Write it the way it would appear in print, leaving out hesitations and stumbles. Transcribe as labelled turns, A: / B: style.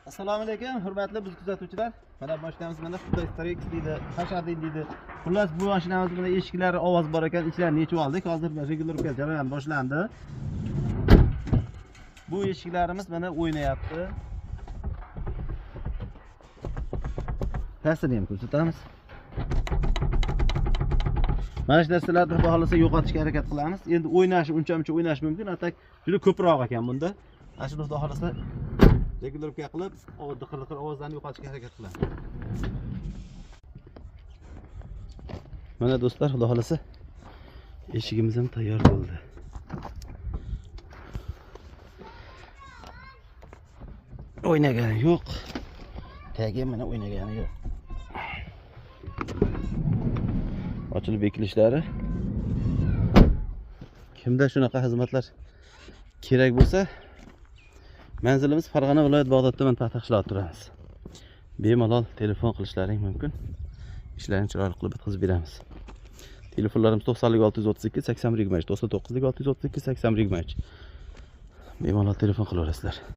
A: Assalomu alaykum, hurmatli biz kuzatuvchilar. Mana mashinamiz mana Hyundai Starex deydi, Hashadin deydi. Xullas bu mashinamiz bilan eshiklari ovoz bor ekan, ichlarini yechib oldik. Hozir regulirovka jarayoni boshlandi. Bu eshiklarimiz mana o'ynayapti. Ta'sirini ham ko'rsatamiz. Mana shu narsalarni xudo xolasa yo'qotishga harakat qilamiz. Endi o'ynashi uncha-muncha o'ynash mumkin, atak juda ko'proq ekan bunda. Mana shuni xudo xolasa regulirovka qilib, diqir-diqir ovozlarni yo'qotishga harakat qilamiz. Mana do'stlar, xudo xolasa eshigimiz ham tayyor bo'ldi. O'ynagani yo'q. Tagi mana o'ynagani yo'q. Ochilib bekilishlari. Kimda shunaqa xizmatlar kerak bo'lsa, manzilimiz Farg'ona viloyat Bag'dod tuman Taxtaqishloq turamiz. Bemalol telefon qilishlaring mumkin. Ishlarini chiroyli qilib bitkazib beramiz. Telefonlarimiz 90 632 80 23, 99 632 80 23. Bemalol telefon qilaverasizlar.